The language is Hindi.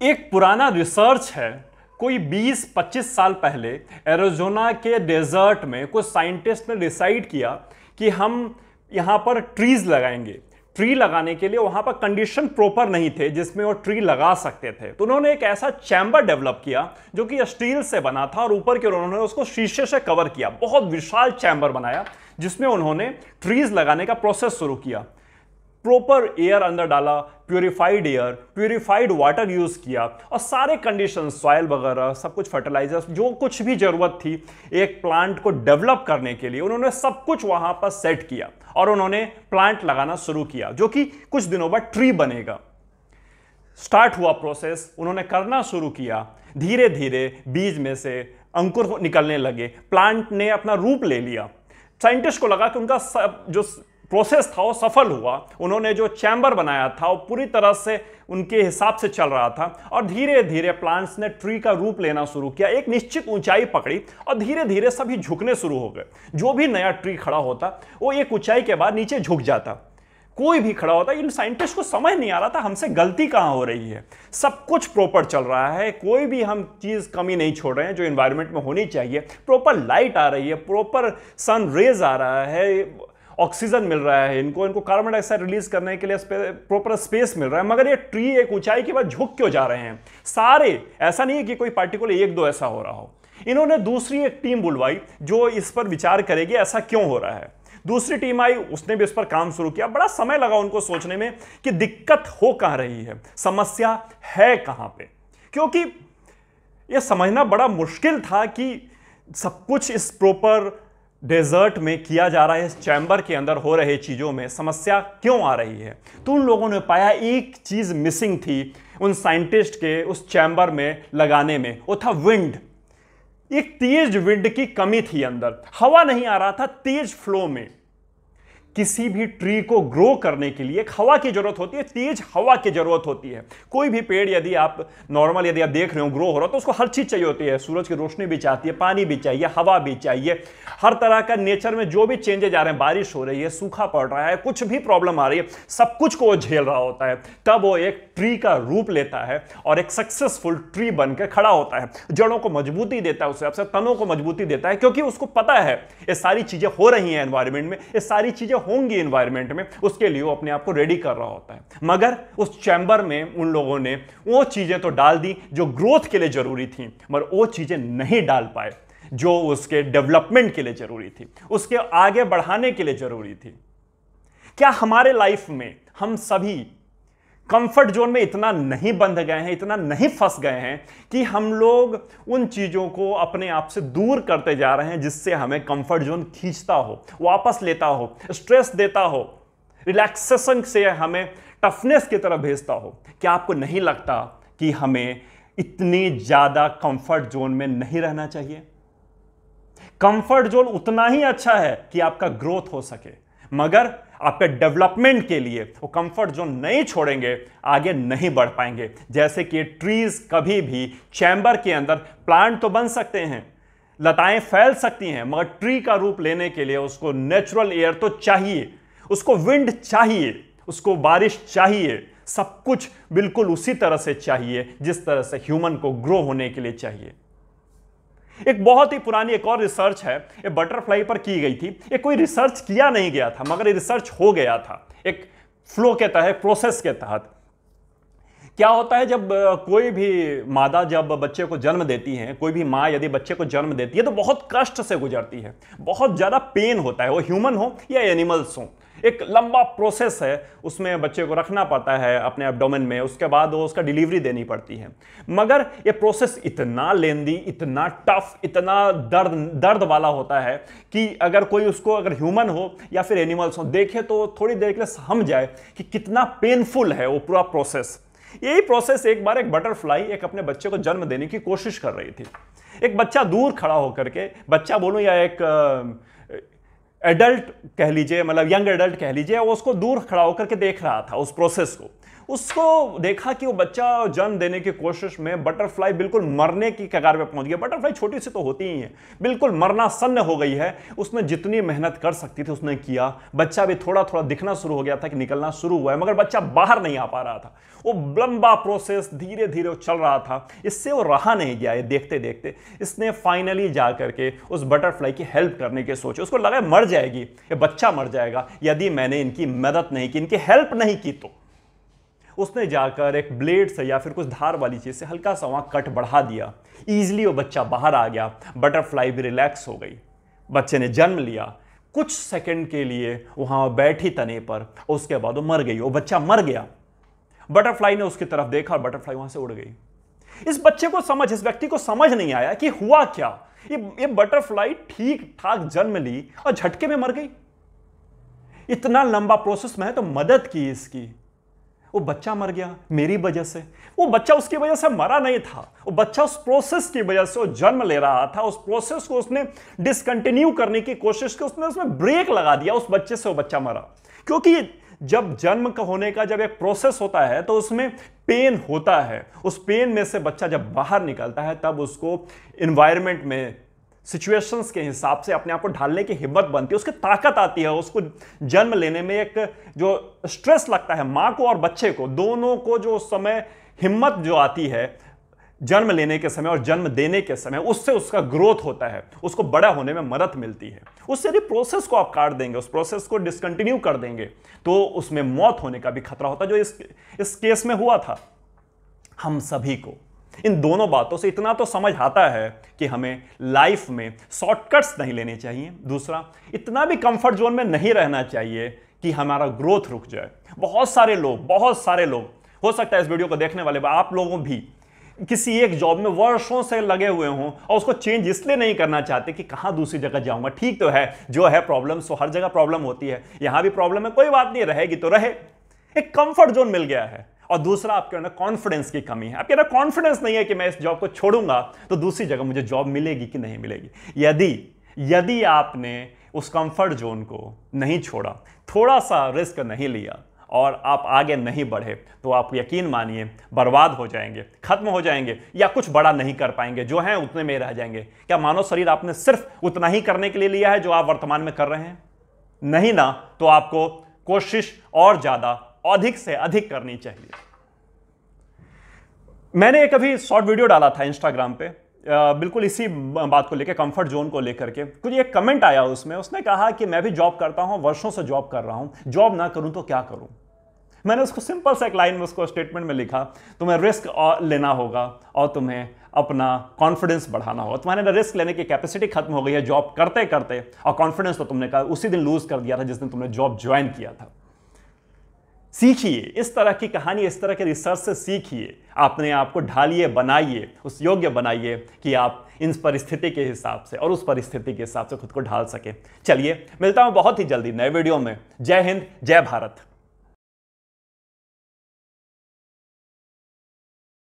एक पुराना रिसर्च है, कोई 20-25 साल पहले एरिज़ोना के डेजर्ट में कुछ साइंटिस्ट ने डिसाइड किया कि हम यहाँ पर ट्रीज लगाएंगे। ट्री लगाने के लिए वहाँ पर कंडीशन प्रॉपर नहीं थे जिसमें वो ट्री लगा सकते थे, तो उन्होंने एक ऐसा चैम्बर डेवलप किया जो कि स्टील से बना था और ऊपर की ओर उन्होंने उसको शीशे से कवर किया। बहुत विशाल चैम्बर बनाया जिसमें उन्होंने ट्रीज लगाने का प्रोसेस शुरू किया। प्रॉपर एयर अंदर डाला, purified air, purified water use किया और सारे कंडीशन, सॉइल वगैरह सब कुछ, फर्टिलाइजर्स, जो कुछ भी जरूरत थी एक प्लांट को डेवलप करने के लिए, उन्होंने सब कुछ वहां पर सेट किया और उन्होंने प्लांट लगाना शुरू किया जो कि कुछ दिनों बाद ट्री बनेगा। स्टार्ट हुआ प्रोसेस, उन्होंने करना शुरू किया। धीरे धीरे बीज में से अंकुर निकलने लगे, प्लांट ने अपना रूप ले लिया। साइंटिस्ट को लगा कि उनका जो प्रोसेस था वो सफल हुआ। उन्होंने जो चैम्बर बनाया था वो पूरी तरह से उनके हिसाब से चल रहा था और धीरे धीरे प्लांट्स ने ट्री का रूप लेना शुरू किया, एक निश्चित ऊंचाई पकड़ी और धीरे धीरे सभी झुकने शुरू हो गए। जो भी नया ट्री खड़ा होता वो एक ऊंचाई के बाद नीचे झुक जाता। कोई भी खड़ा होता, इन साइंटिस्ट को समझ नहीं आ रहा था हमसे गलती कहां हो रही है। सब कुछ प्रॉपर चल रहा है, कोई भी हम चीज कमी नहीं छोड़ रहे हैं जो एनवायरनमेंट में होनी चाहिए। प्रॉपर लाइट आ रही है, प्रॉपर सन रेज आ रहा है, ऑक्सीजन मिल रहा है, इनको कार्बन डाइऑक्साइड रिलीज करने के लिए प्रॉपर स्पेस मिल रहा है। मगर ये ट्री एक ऊंचाई के बाद झुक क्यों जा रहे हैं सारे? ऐसा नहीं है कि कोई पार्टिकुलर एक दो ऐसा हो रहा हो। इन्होंने दूसरी एक टीम बुलवाई जो इस पर विचार करेगी ऐसा क्यों हो रहा है। दूसरी टीम आई, उसने भी इस पर काम शुरू किया। बड़ा समय लगा उनको सोचने में कि दिक्कत हो कहां रही है, समस्या है कहां पे, क्योंकि यह समझना बड़ा मुश्किल था कि सब कुछ इस प्रॉपर डेजर्ट में किया जा रहा है, इस चैम्बर के अंदर हो रहे चीजों में समस्या क्यों आ रही है। तो उन लोगों ने पाया एक चीज मिसिंग थी उन साइंटिस्ट के उस चैम्बर में लगाने में, वो था विंड। एक तेज विंड की कमी थी अंदर, हवा नहीं आ रहा था तेज फ्लो में। किसी भी ट्री को ग्रो करने के लिए एक हवा की जरूरत होती है, तेज हवा की जरूरत होती है। कोई भी पेड़ यदि आप नॉर्मल यदि आप देख रहे हो ग्रो हो रहा तो उसको हर चीज चाहिए होती है। सूरज की रोशनी भी चाहती है, पानी भी चाहिए, हवा भी चाहिए, हर तरह का नेचर में जो भी चेंजेज आ रहे हैं, बारिश हो रही है, सूखा पड़ रहा है, कुछ भी प्रॉब्लम आ रही है, सब कुछ को वो झेल रहा होता है। तब वो एक ट्री का रूप लेता है और एक सक्सेसफुल ट्री बनकर खड़ा होता है। जड़ों को मजबूती देता है, उससे तनों को मजबूती देता है, क्योंकि उसको पता है ये सारी चीजें हो रही हैं एनवायरनमेंट में, ये सारी चीजें होंगी एनवायरनमेंट में, उसके लिए वो अपने आप को रेडी कर रहा होता है। मगर उस चैम्बर में उन लोगों ने वो चीजें तो डाल दी जो ग्रोथ के लिए जरूरी थी, मगर वो चीजें नहीं डाल पाए जो उसके डेवलपमेंट के लिए जरूरी थी, उसके आगे बढ़ाने के लिए जरूरी थी। क्या हमारे लाइफ में हम सभी कंफर्ट जोन में इतना नहीं बंध गए हैं, इतना नहीं फंस गए हैं कि हम लोग उन चीजों को अपने आप से दूर करते जा रहे हैं जिससे हमें कंफर्ट जोन खींचता हो, वापस लेता हो, स्ट्रेस देता हो, रिलैक्सेशन से हमें टफनेस की तरफ भेजता हो? क्या आपको नहीं लगता कि हमें इतनी ज्यादा कंफर्ट जोन में नहीं रहना चाहिए? कंफर्ट जोन उतना ही अच्छा है कि आपका ग्रोथ हो सके, मगर आपके डेवलपमेंट के लिए वो कंफर्ट जोन नहीं छोड़ेंगे, आगे नहीं बढ़ पाएंगे। जैसे कि ट्रीज कभी भी चैम्बर के अंदर प्लांट तो बन सकते हैं, लताएं फैल सकती हैं, मगर ट्री का रूप लेने के लिए उसको नेचुरल एयर तो चाहिए, उसको विंड चाहिए, उसको बारिश चाहिए, सब कुछ बिल्कुल उसी तरह से चाहिए जिस तरह से ह्यूमन को ग्रो होने के लिए चाहिए। एक बहुत ही पुरानी एक और रिसर्च है, ये बटरफ्लाई पर की गई थी। ये कोई रिसर्च किया नहीं गया था, मगर ये रिसर्च हो गया था एक फ्लो के तहत, प्रोसेस के तहत। क्या होता है जब कोई भी मादा जब बच्चे को जन्म देती है, कोई भी माँ यदि बच्चे को जन्म देती है तो बहुत कष्ट से गुजरती है, बहुत ज्यादा पेन होता है, वो ह्यूमन हो या एनिमल्स हो। एक लंबा प्रोसेस है, उसमें बच्चे को रखना पड़ता है अपने एब्डोमेन में, उसके बाद वो उसका डिलीवरी देनी पड़ती है। मगर ये प्रोसेस इतना लेंदी, इतना टफ, इतना दर्द वाला होता है कि अगर कोई उसको, अगर ह्यूमन हो या फिर एनिमल्स हो, देखे तो थोड़ी देर के लिए समझ जाए कि कितना पेनफुल है वो पूरा प्रोसेस। यही प्रोसेस एक बार एक बटरफ्लाई एक अपने बच्चे को जन्म देने की कोशिश कर रही थी। एक बच्चा दूर खड़ा होकर के, बच्चा बोलूं या एक एडल्ट कह लीजिए, मतलब यंग एडल्ट कह लीजिए, वो उसको दूर खड़ा होकर के देख रहा था उस प्रोसेस को। उसको देखा कि वो बच्चा जन्म देने की कोशिश में बटरफ्लाई बिल्कुल मरने की कगार पे पहुंच गया। बटरफ्लाई छोटी सी तो होती ही है, बिल्कुल मरना सन्न हो गई है। उसने जितनी मेहनत कर सकती थी उसने किया। बच्चा भी थोड़ा थोड़ा दिखना शुरू हो गया था कि निकलना शुरू हुआ है, मगर बच्चा बाहर नहीं आ पा रहा था। वो लंबा प्रोसेस धीरे धीरे चल रहा था, इससे वो रहा नहीं गया। ये देखते देखते इसने फाइनली जा करके उस बटरफ्लाई की हेल्प करने की सोची। उसको लगा मर जाएगी, ये बच्चा मर जाएगा यदि मैंने इनकी मदद नहीं की, इनकी हेल्प नहीं की। तो उसने जाकर एक ब्लेड से या फिर कुछ धार वाली चीज से हल्का सा वहां कट बढ़ा दिया। इजीली वो बच्चा बाहर आ गया। बटरफ्लाई भी रिलैक्स हो गई। बच्चे ने जन्म लिया। कुछ सेकंड के लिए वहां बैठी तने पर, उसके बाद वो मर गई। वो बच्चा मर गया। बटरफ्लाई ने उसकी तरफ देखा और बटरफ्लाई वहां से उड़ गई। इस बच्चे को समझ, इस व्यक्ति को समझ नहीं आया कि हुआ क्या। ये बटरफ्लाई ठीक ठाक जन्म ली और झटके में मर गई। इतना लंबा प्रोसेस में तो मदद की इसकी, वो बच्चा मर गया मेरी वजह से। वो बच्चा उसकी वजह से मरा नहीं था, वो बच्चा उस प्रोसेस की वजह से वो जन्म ले रहा था। उस प्रोसेस को उसने डिसकंटिन्यू करने की कोशिश की, उसने उसमें ब्रेक लगा दिया उस बच्चे से, वो बच्चा मरा। क्योंकि जब जन्म का होने का जब एक प्रोसेस होता है तो उसमें पेन होता है। उस पेन में से बच्चा जब बाहर निकलता है तब उसको एनवायरनमेंट में सिचुएशंस के हिसाब से अपने आप को ढालने की हिम्मत बनती है, उसकी ताकत आती है। उसको जन्म लेने में एक जो स्ट्रेस लगता है मां को और बच्चे को, दोनों को जो उस समय हिम्मत जो आती है जन्म लेने के समय और जन्म देने के समय, उससे उसका ग्रोथ होता है, उसको बड़ा होने में मदद मिलती है। उस यदि प्रोसेस को आप काट देंगे, उस प्रोसेस को डिसकंटिन्यू कर देंगे तो उसमें मौत होने का भी खतरा होता है, जो इस केस में हुआ था। हम सभी को इन दोनों बातों से इतना तो समझ आता है कि हमें लाइफ में शॉर्टकट्स नहीं लेने चाहिए। दूसरा, इतना भी कंफर्ट जोन में नहीं रहना चाहिए कि हमारा ग्रोथ रुक जाए। बहुत सारे लोग हो सकता है इस वीडियो को देखने वाले आप लोगों भी किसी एक जॉब में वर्षों से लगे हुए हों और उसको चेंज इसलिए नहीं करना चाहते कि कहां दूसरी जगह जाऊंगा। ठीक तो है, जो है प्रॉब्लम, सो हर जगह प्रॉब्लम होती है, यहां भी प्रॉब्लम है, कोई बात नहीं, रहेगी तो रहे। एक कंफर्ट जोन मिल गया है। और दूसरा, आपके अंदर कॉन्फिडेंस की कमी है। आपके अंदर कॉन्फिडेंस नहीं है कि मैं इस जॉब को छोड़ूंगा तो दूसरी जगह मुझे जॉब मिलेगी कि नहीं मिलेगी। यदि आपने उस कंफर्ट जोन को नहीं छोड़ा, थोड़ा सा रिस्क नहीं लिया और आप आगे नहीं बढ़े तो आप यकीन मानिए बर्बाद हो जाएंगे, खत्म हो जाएंगे, या कुछ बड़ा नहीं कर पाएंगे। जो हैं उतने में रह जाएंगे। क्या मानव शरीर आपने सिर्फ उतना ही करने के लिए लिया है जो आप वर्तमान में कर रहे हैं? नहीं ना। तो आपको कोशिश और ज्यादा, अधिक से अधिक करनी चाहिए। मैंने एक अभी शॉर्ट वीडियो डाला था इंस्टाग्राम पे, बिल्कुल इसी बात को लेकर, कंफर्ट जोन को लेकर के। कुछ एक कमेंट आया उसमें, उसने कहा कि मैं भी जॉब करता हूं, वर्षों से जॉब कर रहा हूं, जॉब ना करूं तो क्या करूं। मैंने उसको सिंपल सा एक लाइन में उसको स्टेटमेंट में लिखा, तुम्हें रिस्क लेना होगा और तुम्हें अपना कॉन्फिडेंस बढ़ाना होगा। तुम्हारे रिस्क लेने की कैपेसिटी खत्म हो गई है जॉब करते करते, और कॉन्फिडेंस तो तुमने कहा उसी दिन लूज कर दिया था जिस दिन तुमने जॉब ज्वाइन किया था। सीखिए इस तरह की कहानी, इस तरह के रिसर्च से सीखिए, अपने आप को ढालिए, बनाइए, उस योग्य बनाइए कि आप इन परिस्थिति के हिसाब से और उस परिस्थिति के हिसाब से खुद को ढाल सके। चलिए, मिलता हूं बहुत ही जल्दी नए वीडियो में। जय हिंद, जय भारत।